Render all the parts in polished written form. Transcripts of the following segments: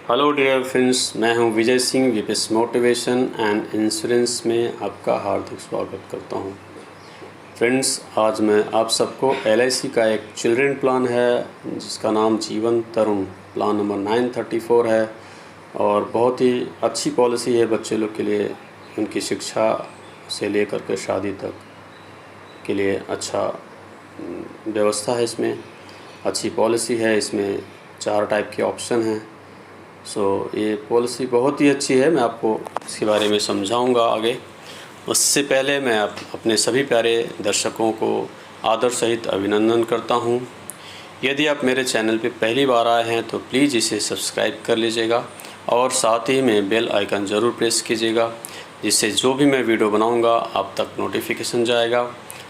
Hello dear friends, मैं हूं Vijay Singh VPS motivation and insurance में आपका हार्दिक स्वागत करता हूं। फ्रेंड्स, आज मैं आप सबको एलआईसी का एक चिल्ड्रन प्लान है जिसका नाम जीवन तरुण प्लान नंबर 934 है और बहुत ही अच्छी पॉलिसी है बच्चे लोग के लिए। उनकी शिक्षा से लेकर के शादी तक के लिए अच्छा व्यवस्था है। इसमें अच्छी पॉलिसी है। इसमें 4 टाइप के ऑप्शन हैं। ये पॉलिसी बहुत ही अच्छी है। मैं आपको इसके बारे में समझाऊंगा आगे। उससे पहले मैं अपने सभी प्यारे दर्शकों को आदर सहित अभिनंदन करता हूं। यदि आप मेरे चैनल पर पहली बार आए हैं तो प्लीज़ इसे सब्सक्राइब कर लीजिएगा और साथ ही में बेल आइकन ज़रूर प्रेस कीजिएगा, जिससे जो भी मैं वीडियो बनाऊंगा आप तक नोटिफिकेशन जाएगा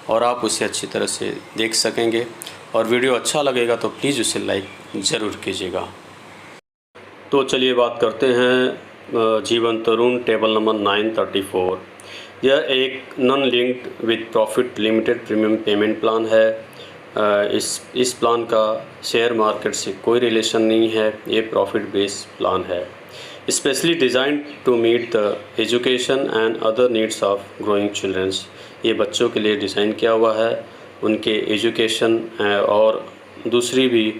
और आप उसे अच्छी तरह से देख सकेंगे। और वीडियो अच्छा लगेगा तो प्लीज़ उसे लाइक ज़रूर कीजिएगा। तो चलिए बात करते हैं जीवन तरुण टेबल नंबर 934। यह एक non linked with profit limited premium payment plan है। इस प्लान का शेयर मार्केट से कोई रिलेशन नहीं है। ये प्रॉफिट बेस्ड प्लान है, specially design to meet the education and other needs of growing childrens. ये बच्चों के लिए डिज़ाइन किया हुआ है, उनके एजुकेशन और दूसरी भी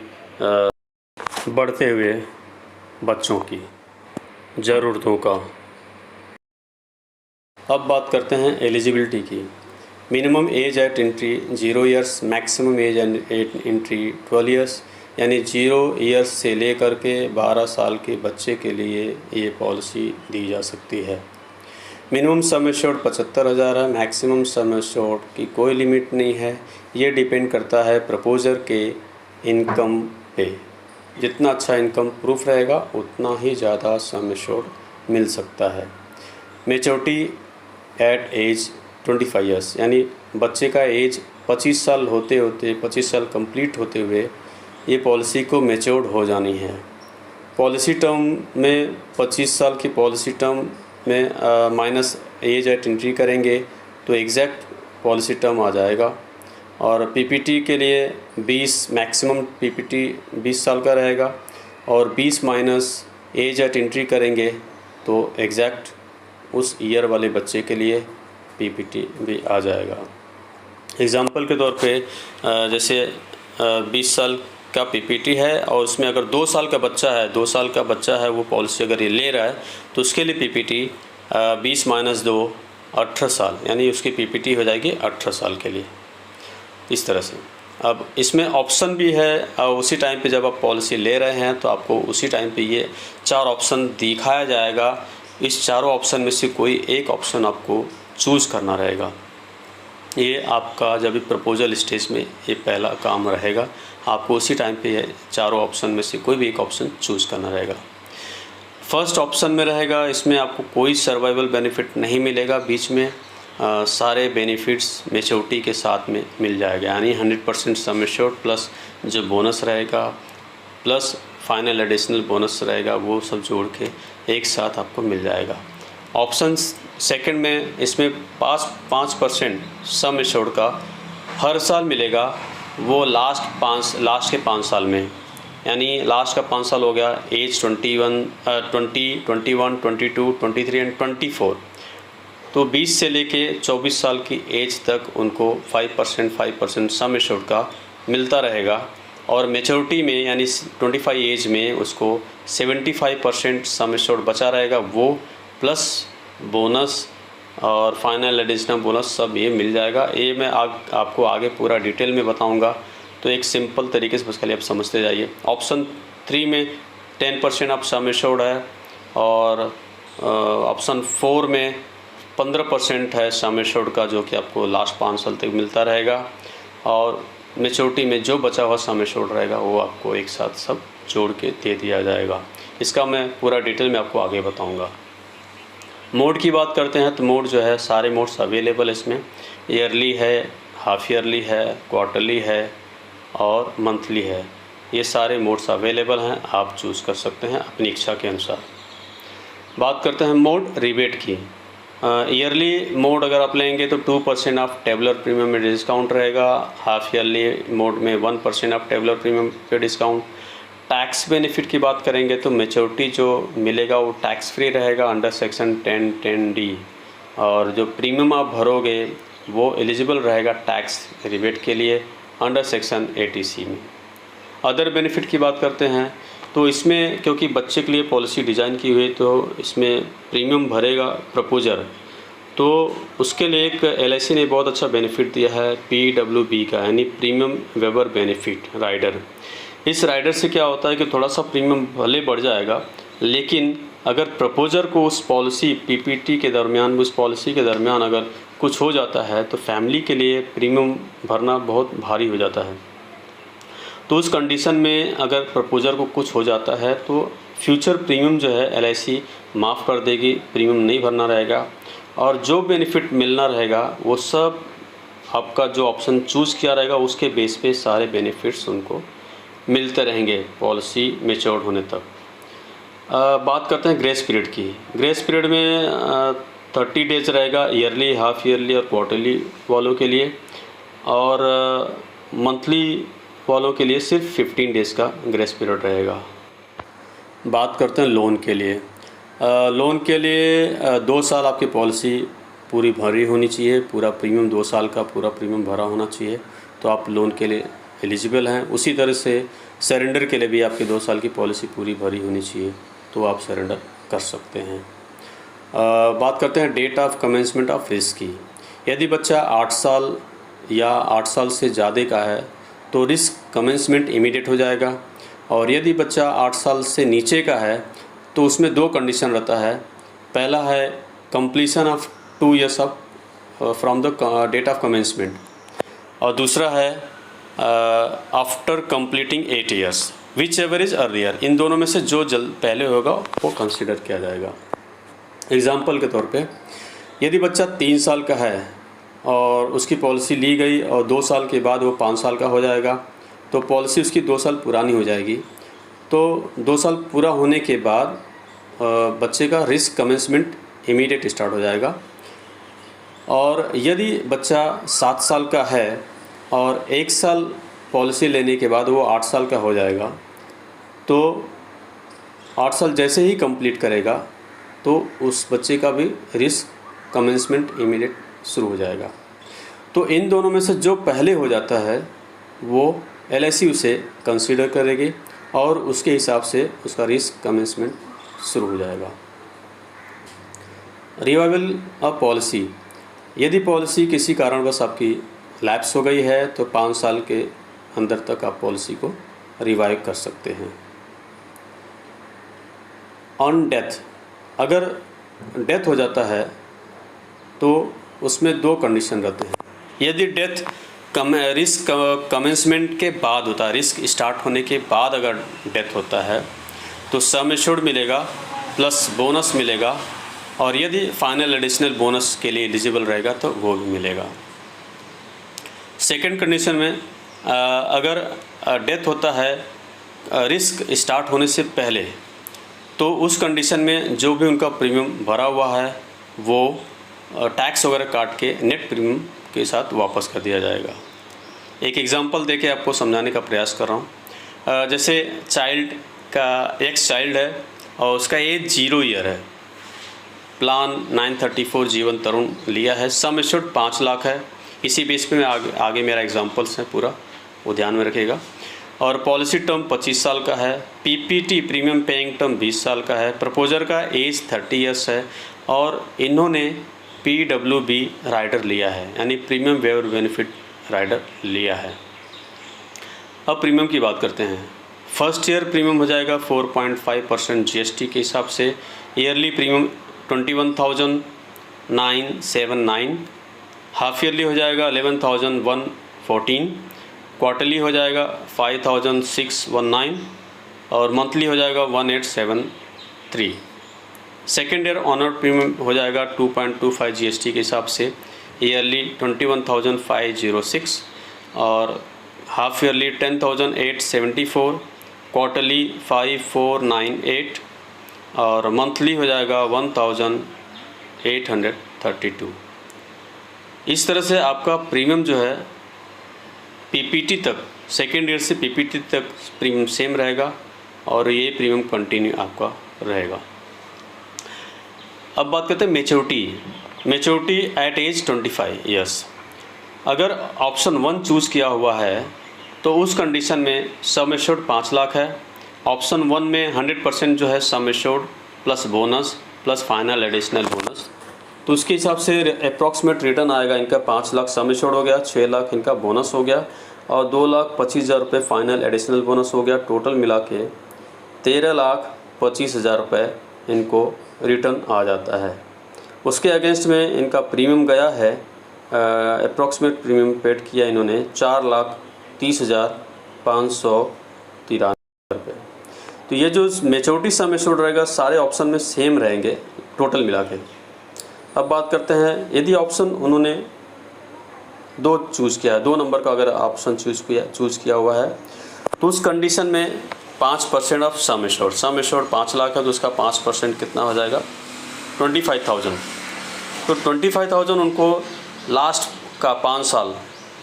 बढ़ते हुए बच्चों की ज़रूरतों का। अब बात करते हैं एलिजिबिलिटी की। Minimum age eight entry 0 years, maximum age eight entry 12 years, यानी 0 ईयर्स से लेकर के 12 साल के बच्चे के लिए ये पॉलिसी दी जा सकती है। मिनिमम सम एश्योर्ड 75,000 है। मैक्सिमम सम एश्योर्ड की कोई लिमिट नहीं है। ये डिपेंड करता है प्रपोजर के इनकम पे। जितना अच्छा इनकम प्रूफ रहेगा उतना ही ज़्यादा सम एश्योर्ड मिल सकता है। मेच्योरिटी एट एज 25 ईयर्स, यानी बच्चे का एज 25 साल होते होते 25 साल कंप्लीट होते हुए ये पॉलिसी को मेच्योर्ड हो जानी है। पॉलिसी टर्म में 25 साल की पॉलिसी टर्म में माइनस एज एट एंट्री करेंगे तो एग्जैक्ट पॉलिसी टर्म आ जाएगा। और पीपीटी के लिए 20 मैक्सिमम पीपीटी 20 साल का रहेगा और 20 माइनस एज एट एंट्री करेंगे तो एग्जैक्ट उस ईयर वाले बच्चे के लिए पीपीटी भी आ जाएगा। एग्ज़ाम्पल के तौर पे जैसे 20 साल का पीपीटी है और उसमें अगर 2 साल का बच्चा है, 2 साल का बच्चा है वो पॉलिसी अगर ये ले रहा है तो उसके लिए पीपीटी 20 माइनस 2 18 साल, यानी उसकी पीपीटी हो जाएगी 18 साल के लिए। इस तरह से अब इसमें ऑप्शन भी है। उसी टाइम पे जब आप पॉलिसी ले रहे हैं तो आपको उसी टाइम पे ये 4 ऑप्शन दिखाया जाएगा। इस चारों ऑप्शन में से कोई एक ऑप्शन आपको चूज़ करना रहेगा। ये आपका जब भी प्रपोजल स्टेज में ये पहला काम रहेगा। आपको उसी टाइम पे ये चारों ऑप्शन में से कोई भी एक ऑप्शन चूज़ करना रहेगा। फर्स्ट ऑप्शन में रहेगा, इसमें आपको कोई सर्वाइवल बेनिफिट नहीं मिलेगा। बीच में सारे बेनिफिट्स मेच्योरिटी के साथ में मिल जाएगा, यानी 100% सम एश्योर्ड प्लस जो बोनस रहेगा प्लस फाइनल एडिशनल बोनस रहेगा, वो सब जोड़ के एक साथ आपको मिल जाएगा। ऑप्शन सेकंड में इसमें 5% सम एश्योर्ड का हर साल मिलेगा, वो लास्ट के 5 साल में, यानी लास्ट का 5 साल हो गया एज 20, 21, 22, 23 एंड 24। तो 20 से लेके 24 साल की एज तक उनको 5% सम एश्योर्ड का मिलता रहेगा। और मेच्योरिटी में यानी 25 एज में उसको 75% सम एश्योर्ड बचा रहेगा, वो प्लस बोनस और फाइनल एडिशनल बोनस सब ये मिल जाएगा। ये मैं आपको आगे पूरा डिटेल में बताऊंगा, तो एक सिंपल तरीके से बस खाली आप समझते जाइए। ऑप्शन 3 में 10% आप सम एश्योर्ड है और ऑप्शन 4 में 15% है सम एश्योर्ड का, जो कि आपको लास्ट 5 साल तक मिलता रहेगा। और मेच्योरिटी में जो बचा हुआ सम एश्योर्ड रहेगा वो आपको एक साथ सब जोड़ के दे दिया जाएगा। इसका मैं पूरा डिटेल में आपको आगे बताऊंगा। मोड की बात करते हैं तो मोड जो है, सारे मोड्स अवेलेबल है इसमें। ईयरली है, हाफ ईयरली है, क्वार्टरली है और मंथली है। ये सारे मोड्स अवेलेबल हैं, आप चूज़ कर सकते हैं अपनी इच्छा के अनुसार। बात करते हैं मोड रिबेट की। ईयरली मोड अगर आप लेंगे तो 2% ऑफ टेबलर प्रीमियम में डिस्काउंट रहेगा। हाफ ईयरली मोड में 1% ऑफ टेबलर प्रीमियम पे डिस्काउंट। टैक्स बेनिफिट की बात करेंगे तो मैच्योरिटी जो मिलेगा वो टैक्स फ्री रहेगा अंडर सेक्शन 10(10)(d), और जो प्रीमियम आप भरोगे वो एलिजिबल रहेगा टैक्स रिबेट के लिए अंडर सेक्शन 80(c) में। अदर बेनिफिट की बात करते हैं तो इसमें क्योंकि बच्चे के लिए पॉलिसी डिज़ाइन की हुई तो इसमें प्रीमियम भरेगा प्रपोजर, तो उसके लिए एक LIC ने बहुत अच्छा बेनिफिट दिया है PWB का, यानी प्रीमियम वेबर बेनिफिट राइडर। इस राइडर से क्या होता है कि थोड़ा सा प्रीमियम भले बढ़ जाएगा, लेकिन अगर प्रपोजर को उस पॉलिसी PPT के दरमियान, उस पॉलिसी के दरमियान अगर कुछ हो जाता है तो फैमिली के लिए प्रीमियम भरना बहुत भारी हो जाता है। तो उस कंडीशन में अगर प्रपोजर को कुछ हो जाता है तो फ्यूचर प्रीमियम जो है LIC माफ़ कर देगी, प्रीमियम नहीं भरना रहेगा, और जो बेनिफिट मिलना रहेगा वो सब आपका जो ऑप्शन चूज़ किया रहेगा उसके बेस पे सारे बेनिफिट्स उनको मिलते रहेंगे पॉलिसी मैच्योर होने तक। बात करते हैं ग्रेस पीरियड की। ग्रेस पीरियड में 30 डेज रहेगा ईयरली, हाफ ईयरली और क्वार्टरली वालों के लिए, और मंथली वालों के लिए सिर्फ 15 डेज़ का ग्रेस पीरियड रहेगा। बात करते हैं लोन के लिए। लोन के लिए 2 साल आपकी पॉलिसी पूरी भरी होनी चाहिए, पूरा प्रीमियम 2 साल का पूरा प्रीमियम भरा होना चाहिए, तो आप लोन के लिए एलिजिबल हैं। उसी तरह से सरेंडर के लिए भी आपकी 2 साल की पॉलिसी पूरी भरी होनी चाहिए, तो आप सरेंडर कर सकते हैं। बात करते हैं date of commencement of risk की। यदि बच्चा 8 साल या 8 साल से ज़्यादा का है तो रिस्क कमेंसमेंट इमीडिएट हो जाएगा, और यदि बच्चा 8 साल से नीचे का है तो उसमें 2 कंडीशन रहता है। पहला है completion of 2 years of from the date of commencement, और दूसरा है after completing 8 years, whichever is earlier. इन दोनों में से जो पहले होगा वो कंसिडर किया जाएगा। एग्ज़ाम्पल के तौर पे यदि बच्चा 3 साल का है और उसकी पॉलिसी ली गई और 2 साल के बाद वो 5 साल का हो जाएगा, तो पॉलिसी उसकी 2 साल पुरानी हो जाएगी। तो 2 साल पूरा होने के बाद बच्चे का रिस्क कमेंसमेंट इमीडिएट स्टार्ट हो जाएगा। और यदि बच्चा 7 साल का है और 1 साल पॉलिसी लेने के बाद वो 8 साल का हो जाएगा, तो 8 साल जैसे ही कंप्लीट करेगा तो उस बच्चे का भी रिस्क कमेंसमेंट इमीडिएट शुरू हो जाएगा। तो इन दोनों में से जो पहले हो जाता है वो LIC उसे कंसीडर करेगी और उसके हिसाब से उसका रिस्क कमेंसमेंट शुरू हो जाएगा। Revival of policy. यदि पॉलिसी किसी कारणवश आपकी लैप्स हो गई है तो 5 साल के अंदर तक आप पॉलिसी को रिवाइव कर सकते हैं। ऑन डेथ, अगर डेथ हो जाता है तो उसमें 2 कंडीशन रहते हैं। यदि डेथ रिस्क कमेंसमेंट के बाद होता है, रिस्क स्टार्ट होने के बाद अगर डेथ होता है तो सम एश्योर्ड मिलेगा प्लस बोनस मिलेगा, और यदि फाइनल एडिशनल बोनस के लिए एलिजिबल रहेगा तो वो भी मिलेगा। सेकंड कंडीशन में अगर डेथ होता है रिस्क स्टार्ट होने से पहले, तो उस कंडीशन में जो भी उनका प्रीमियम भरा हुआ है वो टैक्स वगैरह काट के नेट प्रीमियम के साथ वापस कर दिया जाएगा। एक एग्जांपल देके आपको समझाने का प्रयास कर रहा हूँ। जैसे चाइल्ड का एक्स चाइल्ड है और उसका एज 0 ईयर है, प्लान 934 जीवन तरुण लिया है, सम एश्योर्ड 5 लाख है। इसी बेस पे मैं आगे मेरा एग्जांपल्स है पूरा, वो ध्यान में रखिएगा। और पॉलिसी टर्म 25 साल का है, PPT प्रीमियम पेइंग टर्म 20 साल का है, प्रपोजर का एज 30 ईयर्स है, और इन्होंने PWB राइडर लिया है, यानी प्रीमियम वेवर बेनिफिट राइडर लिया है। अब प्रीमियम की बात करते हैं। फर्स्ट ईयर प्रीमियम हो जाएगा 4.5% GST के हिसाब से, ईयरली प्रीमियम 21,979, हाफ ईयरली हो जाएगा 11,114, क्वार्टरली हो जाएगा 5,619, और मंथली हो जाएगा 1,873। सेकेंड ईयर ऑनर प्रीमियम हो जाएगा 2.25 GST के हिसाब से, ईयरली 21,506, और हाफ ईयरली 10,874, क्वार्टरली 5,498, और मंथली हो जाएगा 1,832। इस तरह से आपका प्रीमियम जो है PPT तक, सेकेंड ईयर से PPT तक प्रीमियम सेम रहेगा, और ये प्रीमियम कंटिन्यू आपका रहेगा। अब बात करते हैं मैच्योरिटी एट एज 25 ईयर्स। अगर ऑप्शन 1 चूज़ किया हुआ है तो उस कंडीशन में सम एश्योर्ड 5 लाख है। ऑप्शन 1 में 100% जो है sum assured plus bonus plus final additional bonus, तो उसके हिसाब से अप्रॉक्सीमेट रिटर्न आएगा इनका 5 लाख सम एश्योर्ड हो गया, 6 लाख इनका बोनस हो गया और 2,25,000 रुपये फाइनल एडिशनल बोनस हो गया। टोटल मिला के 13,25,000 रुपये इनको रिटर्न आ जाता है। उसके अगेंस्ट में इनका प्रीमियम गया है, अप्रॉक्सीमेट प्रीमियम पेड किया इन्होंने 4,30,593 रुपये। तो ये जो मैच्योरिटी सम एश्योर्ड रहेगा सारे ऑप्शन में सेम रहेंगे टोटल मिला के। अब बात करते हैं यदि ऑप्शन उन्होंने 2 चूज़ किया है, 2 नंबर का अगर ऑप्शन चूज़ किया हुआ है तो उस कंडीशन में 5% ऑफ सम एश्योर्ड 5 लाख है तो उसका 5% कितना हो जाएगा 25,000। तो 25,000 उनको लास्ट का 5 साल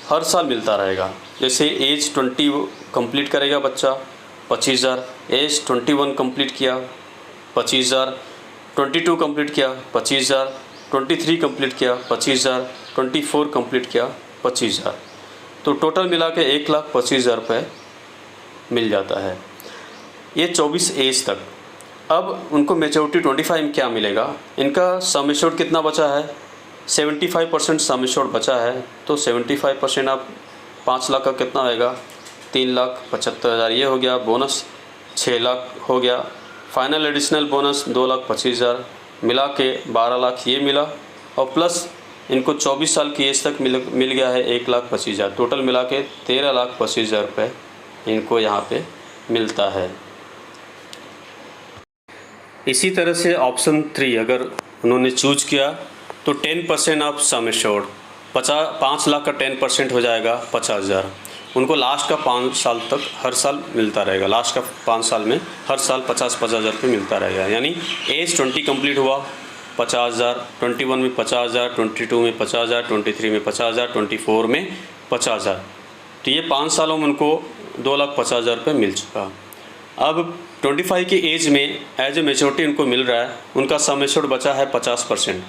हर साल मिलता रहेगा। जैसे एज 20 कंप्लीट करेगा बच्चा 25,000, एज 21 कंप्लीट किया 25,000, 22 कंप्लीट किया 25,000, 23 कंप्लीट किया 25,000, 24 कंप्लीट किया 25,000, तो टोटल मिला के 1,25,000 रुपये मिल जाता है। ये 24 एज तक। अब उनको मैच्योरिटी 25 में क्या मिलेगा, इनका सम एश्योर्ड कितना बचा है 75% सम एश्योर्ड बचा है, तो 75% आप 5 लाख का कितना होएगा 3,75,000 ये हो गया, बोनस 6 लाख हो गया, फाइनल एडिशनल बोनस 2,25,000 मिला के 12 लाख ये मिला और प्लस इनको 24 साल की एज तक मिल गया है 1,25,000, टोटल मिला के 13,25,000 रुपये इनको यहाँ पे मिलता है। इसी तरह से ऑप्शन 3 अगर उन्होंने चूज किया तो 10% ऑफ सम एश्योर्ड 5 लाख का 10% हो जाएगा 50,000, उनको लास्ट का 5 साल तक हर साल मिलता रहेगा। लास्ट का 5 साल में हर साल 50,000 रुपये मिलता रहेगा। यानी एज 20 कंप्लीट हुआ 50,000, 21 में 50,000, 22 में 50,000, 23 में 50,000, 24 में 50,000, तो ये 5 सालों में उनको 2,50,000 रुपये मिल चुका। अब 25 की एज में एज ए मैच्योरिटी उनको मिल रहा है, उनका सम एश्योर्ड बचा है 50%,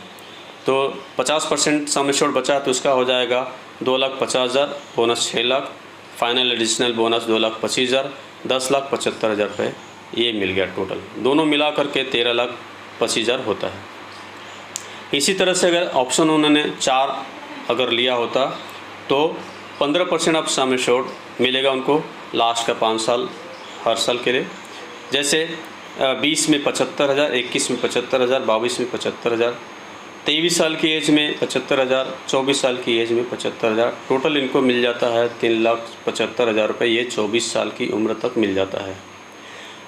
तो 50% सम एश्योर्ड बचा तो उसका हो जाएगा 2,50,000 bonus 6 lakh, final additional bonus 2,25,000, 10,75,000 रुपये ये मिल गया टोटल। दोनों मिला करके 13,25,000 होता है। इसी तरह से अगर ऑप्शन उन्होंने 4 अगर लिया होता तो 15% ऑफ सम एश्योर्ड मिलेगा उनको लास्ट का 5 साल हर साल के लिए। जैसे 20 में 75,000, 21 में 75,000, 22 में 75,000, 23 साल की एज में 75,000, 24 साल की एज में 75,000, टोटल इनको मिल जाता है 3,75,000 रुपये, ये 24 साल की उम्र तक मिल जाता है।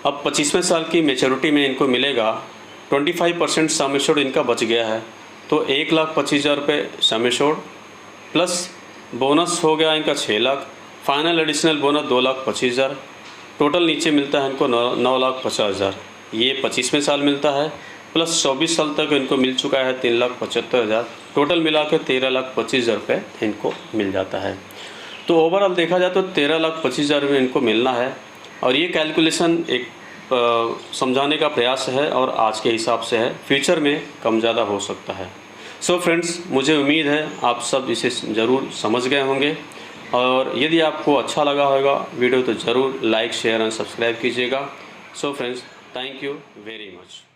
अब 25वें साल की मैच्योरिटी में इनको मिलेगा 25% सम एश्योर्ड इनका बच गया है, तो 1,25,000 रुपये सम एश्योर्ड प्लस बोनस हो गया इनका 6 lakh, final additional bonus 2,25,000, total नीचे मिलता है इनको 9,50,000, ये 25वें साल मिलता है प्लस 24 साल तक इनको मिल चुका है 3,75,000, टोटल मिला के 13,25,000 रुपये इनको मिल जाता है। तो ओवरऑल देखा जाए तो 13,25,000 रुपये इनको मिलना है और ये कैलकुलेशन एक समझाने का प्रयास है और आज के हिसाब से है, फ्यूचर में कम ज़्यादा हो सकता है। सो फ्रेंड्स, मुझे उम्मीद है आप सब इसे ज़रूर समझ गए होंगे और यदि आपको अच्छा लगा होगा वीडियो तो ज़रूर लाइक शेयर एंड सब्सक्राइब कीजिएगा। So friends, thank you very much.